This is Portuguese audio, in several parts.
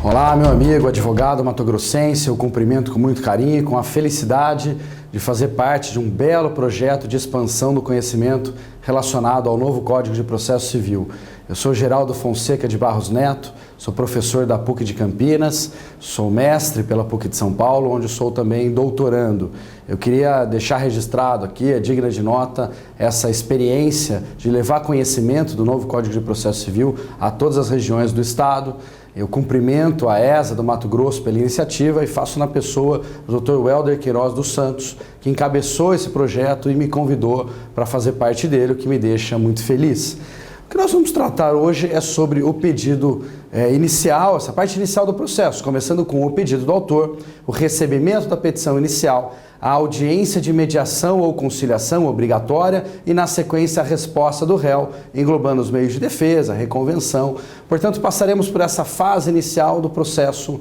Olá, meu amigo advogado matogrossense, eu cumprimento com muito carinho e com a felicidade de fazer parte de um belo projeto de expansão do conhecimento relacionado ao novo Código de Processo Civil. Eu sou Geraldo Fonseca de Barros Neto, sou professor da PUC de Campinas, sou mestre pela PUC de São Paulo, onde sou também doutorando. Eu queria deixar registrado aqui, é digna de nota, essa experiência de levar conhecimento do novo Código de Processo Civil a todas as regiões do Estado. Eu cumprimento a ESA do Mato Grosso pela iniciativa e faço na pessoa do Dr. Welder Queiroz dos Santos, que encabeçou esse projeto e me convidou para fazer parte dele, o que me deixa muito feliz. O que nós vamos tratar hoje é sobre o pedido inicial, essa parte inicial do processo, começando com o pedido do autor, o recebimento da petição inicial, a audiência de mediação ou conciliação obrigatória e, na sequência, a resposta do réu, englobando os meios de defesa, reconvenção. Portanto, passaremos por essa fase inicial do processo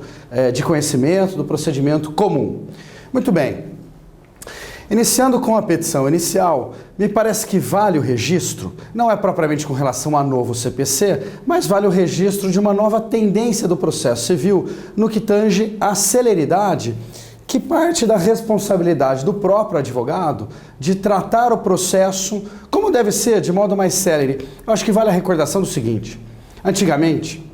de conhecimento, do procedimento comum. Muito bem. Iniciando com a petição inicial, me parece que vale o registro, não é propriamente com relação a novo CPC, mas vale o registro de uma nova tendência do processo civil no que tange à celeridade, que parte da responsabilidade do próprio advogado de tratar o processo como deve ser, de modo mais célere. Eu acho que vale a recordação do seguinte: antigamente,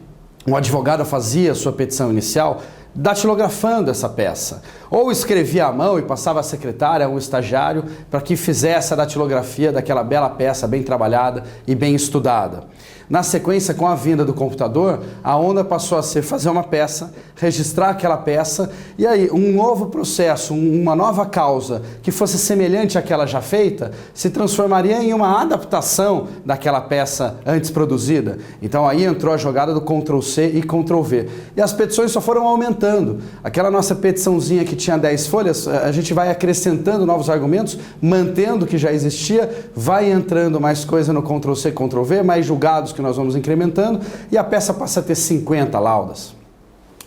um advogado fazia sua petição inicial datilografando essa peça, ou escrevia à mão e passava à secretária ou estagiário para que fizesse a datilografia daquela bela peça bem trabalhada e bem estudada. Na sequência, com a vinda do computador, a onda passou a ser fazer uma peça, registrar aquela peça e aí um novo processo, uma nova causa que fosse semelhante àquela já feita, se transformaria em uma adaptação daquela peça antes produzida. Então aí entrou a jogada do Ctrl+C e Ctrl+V. E as petições só foram aumentando. Aquela nossa petiçãozinha que tinha 10 folhas, a gente vai acrescentando novos argumentos, mantendo o que já existia, vai entrando mais coisa no Ctrl+C, Ctrl+V, mais julgados que nós vamos incrementando, e a peça passa a ter 50 laudas.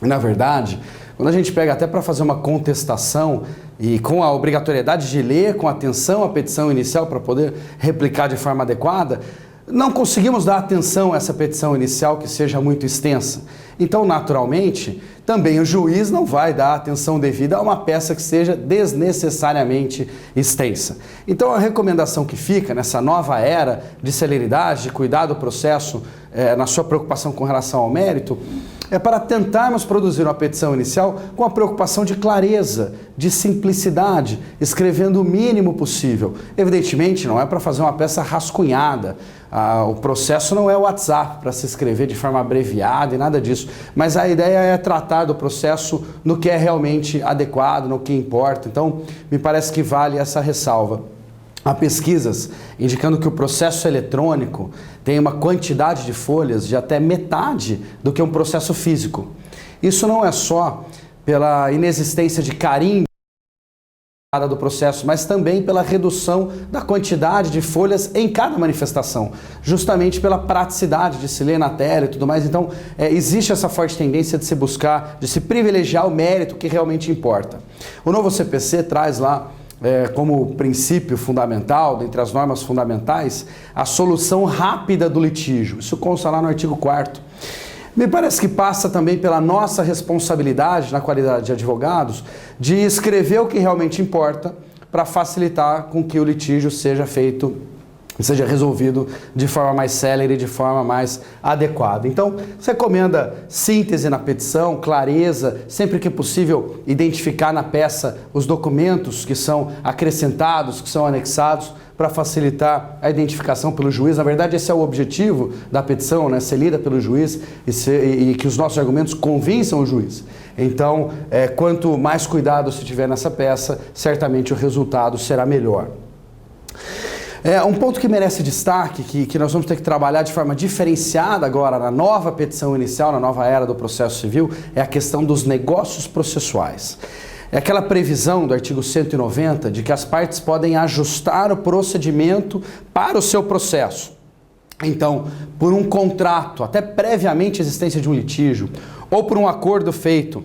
Na verdade, quando a gente pega até para fazer uma contestação e com a obrigatoriedade de ler com atenção a petição inicial para poder replicar de forma adequada, não conseguimos dar atenção a essa petição inicial que seja muito extensa. Então, naturalmente, também o juiz não vai dar atenção devida a uma peça que seja desnecessariamente extensa. Então, a recomendação que fica nessa nova era de celeridade, de cuidar do processo na sua preocupação com relação ao mérito, é para tentarmos produzir uma petição inicial com a preocupação de clareza, de simplicidade, escrevendo o mínimo possível. Evidentemente, não é para fazer uma peça rascunhada. O processo não é o WhatsApp para se escrever de forma abreviada e nada disso. Mas a ideia é tratar do processo no que é realmente adequado, no que importa. Então, me parece que vale essa ressalva. Há pesquisas indicando que o processo eletrônico tem uma quantidade de folhas de até metade do que um processo físico. Isso não é só pela inexistência de carimbo do processo, mas também pela redução da quantidade de folhas em cada manifestação, justamente pela praticidade de se ler na tela e tudo mais. Então, existe essa forte tendência de se buscar, de se privilegiar o mérito que realmente importa. O novo CPC traz lá como princípio fundamental, dentre as normas fundamentais, a solução rápida do litígio. Isso consta lá no artigo 4º. Me parece que passa também pela nossa responsabilidade, na qualidade de advogados, de escrever o que realmente importa para facilitar com que o litígio seja resolvido de forma mais célere, de forma mais adequada. Então, se recomenda síntese na petição, clareza, sempre que possível identificar na peça os documentos que são acrescentados, que são anexados, para facilitar a identificação pelo juiz. Na verdade, esse é o objetivo da petição, né? Ser lida pelo juiz e que os nossos argumentos convençam o juiz. Então, quanto mais cuidado se tiver nessa peça, certamente o resultado será melhor. Um ponto que merece destaque, que nós vamos ter que trabalhar de forma diferenciada agora na nova petição inicial, na nova era do processo civil, é a questão dos negócios processuais. É aquela previsão do artigo 190 de que as partes podem ajustar o procedimento para o seu processo. Então, por um contrato, até previamente a existência de um litígio, ou por um acordo feito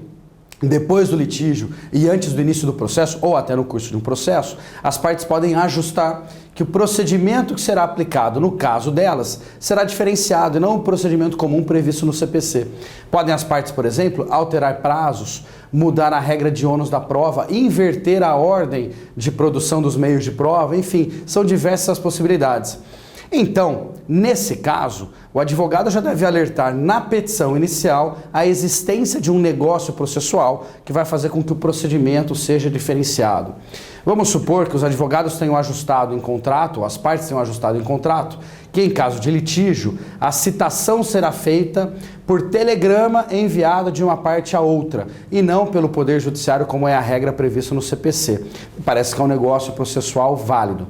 depois do litígio e antes do início do processo, ou até no curso de um processo, as partes podem ajustar que o procedimento que será aplicado no caso delas será diferenciado e não o procedimento comum previsto no CPC. Podem as partes, por exemplo, alterar prazos, mudar a regra de ônus da prova, inverter a ordem de produção dos meios de prova, enfim, são diversas possibilidades. Então, nesse caso, o advogado já deve alertar na petição inicial a existência de um negócio processual que vai fazer com que o procedimento seja diferenciado. Vamos supor que os advogados tenham ajustado em contrato, as partes tenham ajustado em contrato, que em caso de litígio, a citação será feita por telegrama enviado de uma parte a outra, e não pelo Poder Judiciário, como é a regra prevista no CPC. Parece que é um negócio processual válido.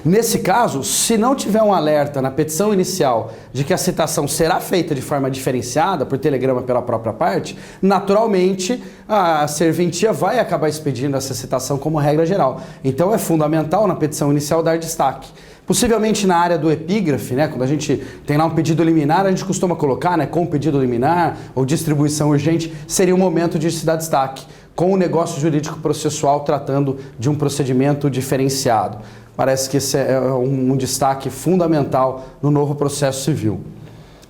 Nesse caso, se não tiver um alerta na petição inicial de que a citação será feita de forma diferenciada, por telegrama pela própria parte, naturalmente a serventia vai acabar expedindo essa citação como regra geral. Então é fundamental na petição inicial dar destaque. Possivelmente na área do epígrafe, né, quando a gente tem lá um pedido liminar, a gente costuma colocar, né, com pedido liminar ou distribuição urgente, seria o momento de se dar destaque, com o negócio jurídico processual tratando de um procedimento diferenciado. Parece que esse é um destaque fundamental no novo processo civil.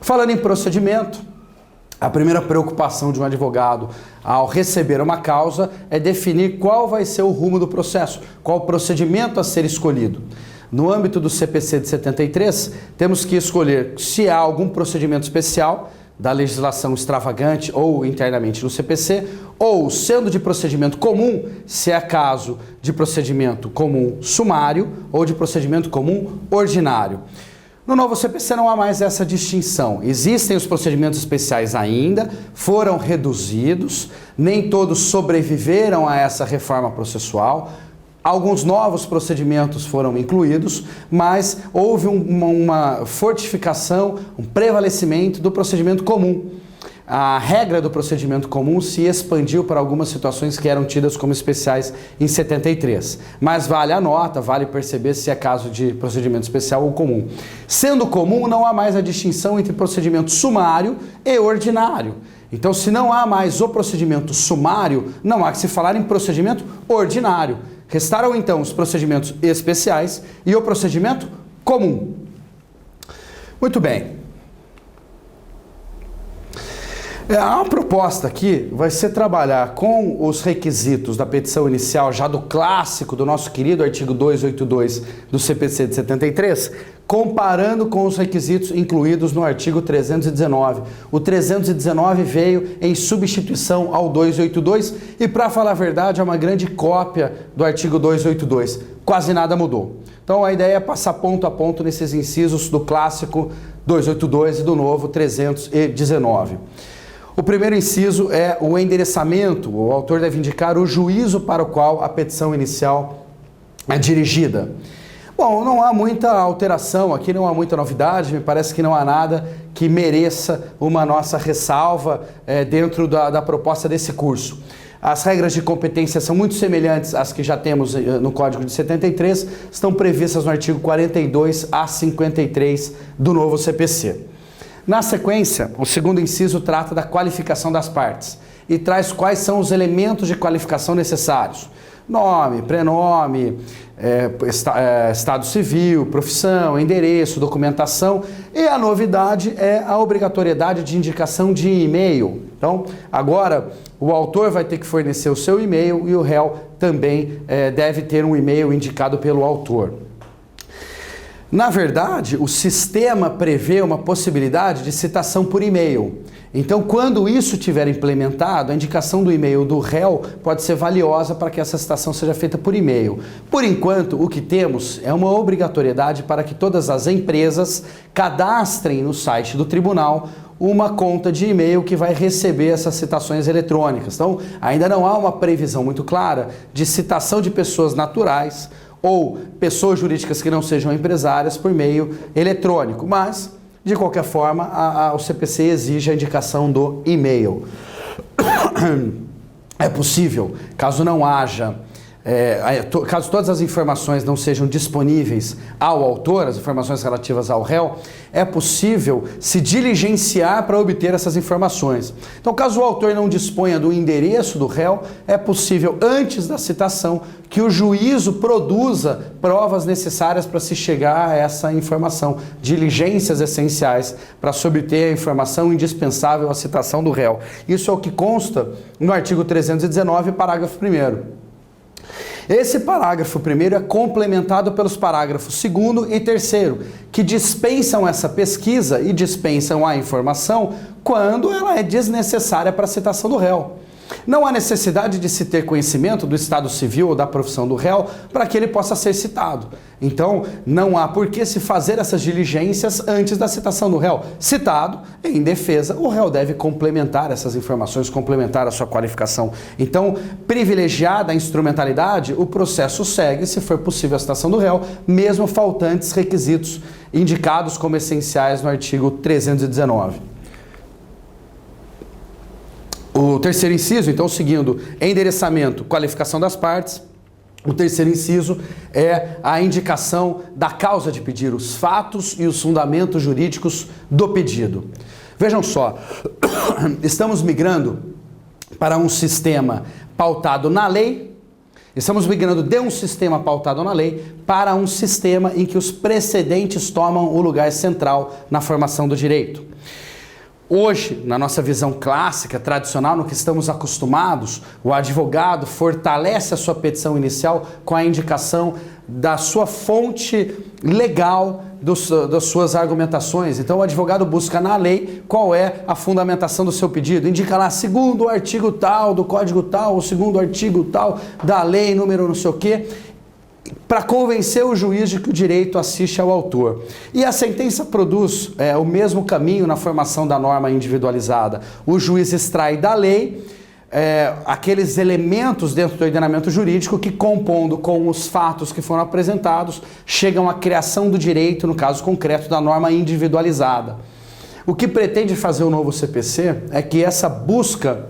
Falando em procedimento, a primeira preocupação de um advogado ao receber uma causa é definir qual vai ser o rumo do processo, qual o procedimento a ser escolhido. No âmbito do CPC de 73, temos que escolher se há algum procedimento especial da legislação extravagante ou internamente no CPC, ou sendo de procedimento comum, se é caso de procedimento comum sumário ou de procedimento comum ordinário. No novo CPC não há mais essa distinção. Existem os procedimentos especiais ainda, foram reduzidos, nem todos sobreviveram a essa reforma processual. Alguns novos procedimentos foram incluídos, mas houve uma fortificação, um prevalecimento do procedimento comum. A regra do procedimento comum se expandiu para algumas situações que eram tidas como especiais em 73. Mas vale a nota, vale perceber se é caso de procedimento especial ou comum. Sendo comum, não há mais a distinção entre procedimento sumário e ordinário. Então, se não há mais o procedimento sumário, não há que se falar em procedimento ordinário. Restaram então os procedimentos especiais e o procedimento comum. Muito bem. A proposta aqui vai ser trabalhar com os requisitos da petição inicial, já do clássico do nosso querido artigo 282 do CPC de 73, comparando com os requisitos incluídos no artigo 319. O 319 veio em substituição ao 282 e, para falar a verdade, é uma grande cópia do artigo 282. Quase nada mudou. Então a ideia é passar ponto a ponto nesses incisos do clássico 282 e do novo 319. O primeiro inciso é o endereçamento. O autor deve indicar o juízo para o qual a petição inicial é dirigida. Bom, não há muita alteração aqui, não há muita novidade, me parece que não há nada que mereça uma nossa ressalva dentro da proposta desse curso. As regras de competência são muito semelhantes às que já temos no Código de 73, estão previstas no artigo 42 a 53 do novo CPC. Na sequência, o segundo inciso trata da qualificação das partes e traz quais são os elementos de qualificação necessários. Nome, prenome, estado civil, profissão, endereço, documentação, e a novidade é a obrigatoriedade de indicação de e-mail. Então, agora o autor vai ter que fornecer o seu e-mail e o réu também deve ter um e-mail indicado pelo autor. Na verdade, o sistema prevê uma possibilidade de citação por e-mail. Então, quando isso estiver implementado, a indicação do e-mail do réu pode ser valiosa para que essa citação seja feita por e-mail. Por enquanto, o que temos é uma obrigatoriedade para que todas as empresas cadastrem no site do tribunal uma conta de e-mail que vai receber essas citações eletrônicas. Então, ainda não há uma previsão muito clara de citação de pessoas naturais ou pessoas jurídicas que não sejam empresárias por meio eletrônico, mas, de qualquer forma, o CPC exige a indicação do e-mail. É possível, caso não haja caso todas as informações não sejam disponíveis ao autor, as informações relativas ao réu, é possível se diligenciar para obter essas informações. Então, caso o autor não disponha do endereço do réu, é possível, antes da citação, que o juízo produza provas necessárias para se chegar a essa informação, diligências essenciais para se obter a informação indispensável à citação do réu. Isso é o que consta no artigo 319, parágrafo 1º. Esse parágrafo 1º é complementado pelos parágrafos 2º e 3º, que dispensam essa pesquisa e dispensam a informação quando ela é desnecessária para a citação do réu. Não há necessidade de se ter conhecimento do estado civil ou da profissão do réu para que ele possa ser citado. Então, não há por que se fazer essas diligências antes da citação do réu. Citado, em defesa, o réu deve complementar essas informações, complementar a sua qualificação. Então, privilegiada a instrumentalidade, o processo segue, se for possível, a citação do réu, mesmo faltantes requisitos indicados como essenciais no artigo 319. O terceiro inciso, então, seguindo endereçamento, qualificação das partes, o terceiro inciso é a indicação da causa de pedir, os fatos e os fundamentos jurídicos do pedido. Vejam só, estamos migrando para um sistema pautado na lei, estamos migrando de um sistema pautado na lei para um sistema em que os precedentes tomam o lugar central na formação do direito. Hoje, na nossa visão clássica, tradicional, no que estamos acostumados, o advogado fortalece a sua petição inicial com a indicação da sua fonte legal, das suas argumentações. Então, o advogado busca na lei qual é a fundamentação do seu pedido. Indica lá, segundo o artigo tal, do código tal, ou segundo o artigo tal, da lei, número não sei o quê, para convencer o juiz de que o direito assiste ao autor. E a sentença produz o mesmo caminho na formação da norma individualizada. O juiz extrai da lei aqueles elementos dentro do ordenamento jurídico que, compondo com os fatos que foram apresentados, chegam à criação do direito, no caso concreto, da norma individualizada. O que pretende fazer o novo CPC é que essa busca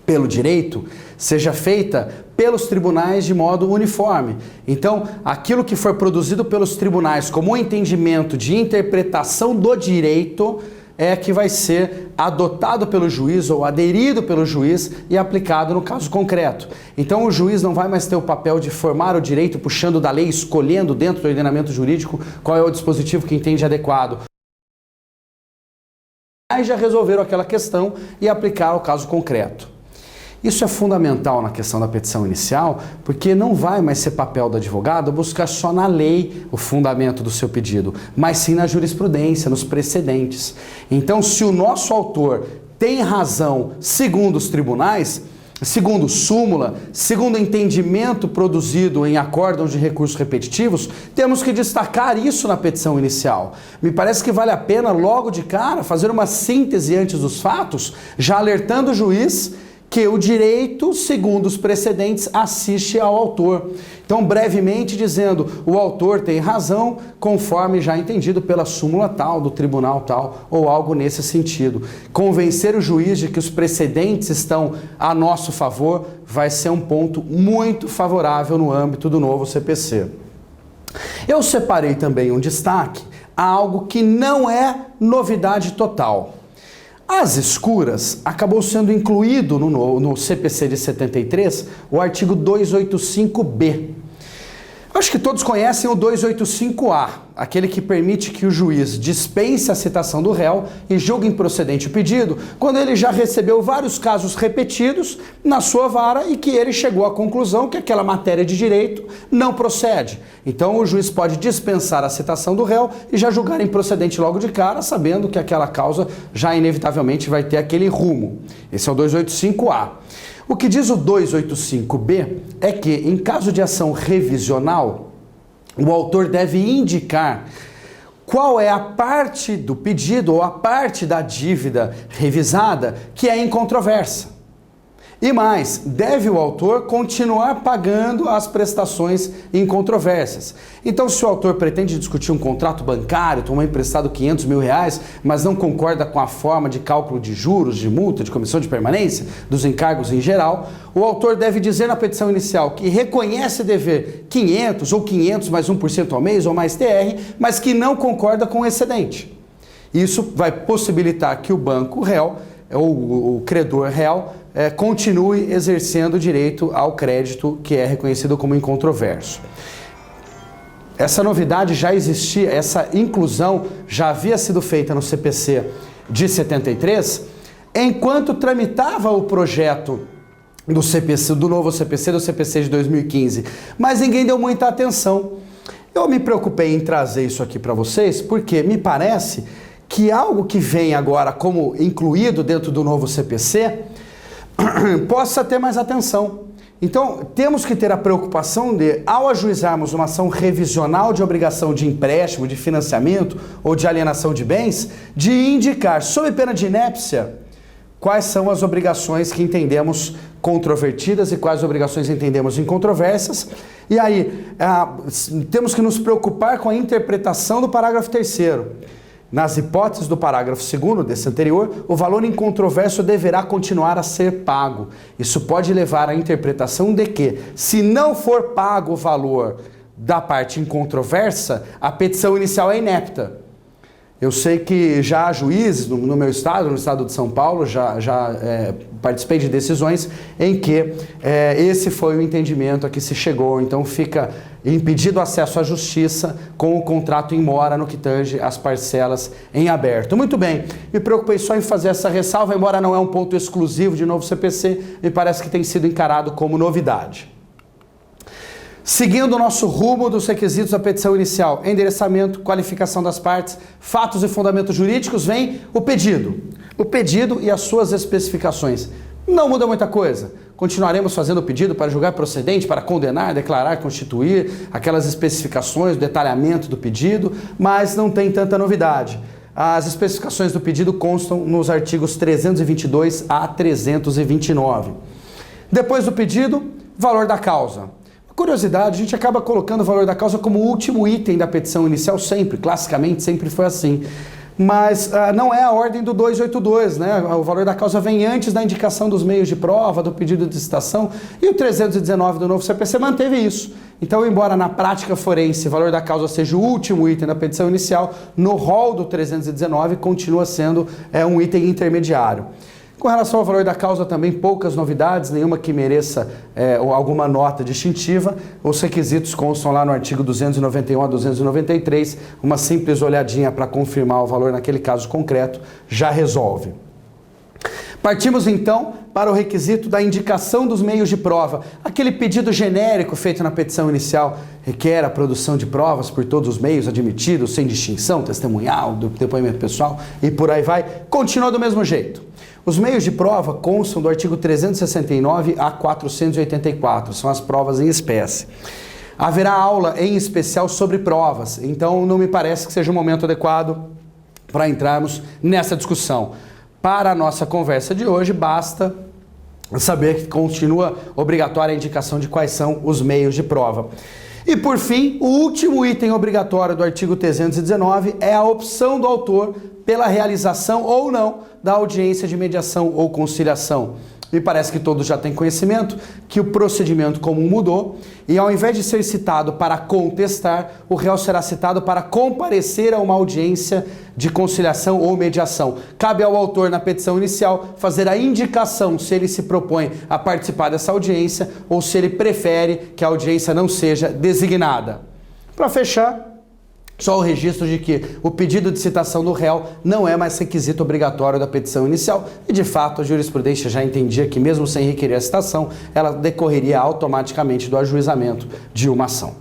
pelo direito seja feita pelos tribunais de modo uniforme. Então, aquilo que for produzido pelos tribunais como um entendimento de interpretação do direito é que vai ser adotado pelo juiz ou aderido pelo juiz e aplicado no caso concreto. Então, o juiz não vai mais ter o papel de formar o direito puxando da lei, escolhendo dentro do ordenamento jurídico qual é o dispositivo que entende adequado. Mas já resolveram aquela questão e aplicar ao caso concreto. Isso é fundamental na questão da petição inicial, porque não vai mais ser papel do advogado buscar só na lei o fundamento do seu pedido, mas sim na jurisprudência, nos precedentes. Então, se o nosso autor tem razão segundo os tribunais, segundo súmula, segundo entendimento produzido em acórdão de recursos repetitivos, temos que destacar isso na petição inicial. Me parece que vale a pena, logo de cara, fazer uma síntese antes dos fatos, já alertando o juiz que o direito, segundo os precedentes, assiste ao autor. Então, brevemente dizendo, o autor tem razão, conforme já entendido pela súmula tal, do tribunal tal, ou algo nesse sentido. Convencer o juiz de que os precedentes estão a nosso favor vai ser um ponto muito favorável no âmbito do novo CPC. Eu separei também um destaque a algo que não é novidade total. Às escuras, acabou sendo incluído no CPC de 73 o artigo 285B. Acho que todos conhecem o 285A, aquele que permite que o juiz dispense a citação do réu e julgue improcedente o pedido, quando ele já recebeu vários casos repetidos na sua vara e que ele chegou à conclusão que aquela matéria de direito não procede. Então o juiz pode dispensar a citação do réu e já julgar improcedente logo de cara, sabendo que aquela causa já inevitavelmente vai ter aquele rumo. Esse é o 285A. O que diz o 285B é que, em caso de ação revisional, o autor deve indicar qual é a parte do pedido ou a parte da dívida revisada que é incontroversa. E mais, deve o autor continuar pagando as prestações incontrovérsias. Então, se o autor pretende discutir um contrato bancário, tomar emprestado R$500 mil, mas não concorda com a forma de cálculo de juros, de multa, de comissão de permanência, dos encargos em geral, o autor deve dizer na petição inicial que reconhece dever 500 ou 500 mais 1% ao mês ou mais TR, mas que não concorda com o excedente. Isso vai possibilitar que o banco réu ou o credor réu continue exercendo o direito ao crédito que é reconhecido como incontroverso. Essa novidade já existia, essa inclusão já havia sido feita no CPC de 73, enquanto tramitava o projeto do CPC, do novo CPC, do CPC de 2015, mas ninguém deu muita atenção. Eu me preocupei em trazer isso aqui para vocês porque me parece que algo que vem agora como incluído dentro do novo CPC possa ter mais atenção. Então, temos que ter a preocupação de, ao ajuizarmos uma ação revisional de obrigação de empréstimo, de financiamento ou de alienação de bens, de indicar, sob pena de inépcia, quais são as obrigações que entendemos controvertidas e quais obrigações entendemos incontroversas. E aí, temos que nos preocupar com a interpretação do parágrafo 3º. Nas hipóteses do parágrafo 2º desse anterior, o valor incontroverso deverá continuar a ser pago. Isso pode levar à interpretação de que, se não for pago o valor da parte incontroversa, a petição inicial é inepta. Eu sei que já há juízes no meu estado, no estado de São Paulo, já participei de decisões em que esse foi o entendimento a que se chegou. Então fica impedido acesso à justiça com o contrato em mora no que tange as parcelas em aberto. Muito bem, me preocupei só em fazer essa ressalva, embora não é um ponto exclusivo de novo CPC, me parece que tem sido encarado como novidade. Seguindo o nosso rumo dos requisitos da petição inicial, endereçamento, qualificação das partes, fatos e fundamentos jurídicos, vem o pedido. O pedido e as suas especificações. Não muda muita coisa. Continuaremos fazendo o pedido para julgar procedente, para condenar, declarar, constituir, aquelas especificações, o detalhamento do pedido, mas não tem tanta novidade. As especificações do pedido constam nos artigos 322 a 329. Depois do pedido, valor da causa. Curiosidade, a gente acaba colocando o valor da causa como o último item da petição inicial sempre, classicamente sempre foi assim. Mas não é a ordem do 282, né? O valor da causa vem antes da indicação dos meios de prova, do pedido de citação, e o 319 do novo CPC manteve isso. Então, embora na prática forense o valor da causa seja o último item da petição inicial, no rol do 319 continua sendo um item intermediário. Com relação ao valor da causa também poucas novidades, nenhuma que mereça alguma nota distintiva. Os requisitos constam lá no artigo 291 a 293, uma simples olhadinha para confirmar o valor naquele caso concreto já resolve. Partimos então para o requisito da indicação dos meios de prova. Aquele pedido genérico feito na petição inicial requer a produção de provas por todos os meios admitidos, sem distinção, testemunhal, do depoimento pessoal e por aí vai, continua do mesmo jeito. Os meios de prova constam do artigo 369 a 484, são as provas em espécie. Haverá aula em especial sobre provas, então não me parece que seja o momento adequado para entrarmos nessa discussão. Para a nossa conversa de hoje, basta saber que continua obrigatória a indicação de quais são os meios de prova. E por fim, o último item obrigatório do artigo 319 é a opção do autor pela realização ou não da audiência de mediação ou conciliação. Me parece que todos já têm conhecimento que o procedimento comum mudou e ao invés de ser citado para contestar, o réu será citado para comparecer a uma audiência de conciliação ou mediação. Cabe ao autor na petição inicial fazer a indicação se ele se propõe a participar dessa audiência ou se ele prefere que a audiência não seja designada. Para fechar, só o registro de que o pedido de citação do réu não é mais requisito obrigatório da petição inicial e, de fato, a jurisprudência já entendia que, mesmo sem requerer a citação, ela decorreria automaticamente do ajuizamento de uma ação.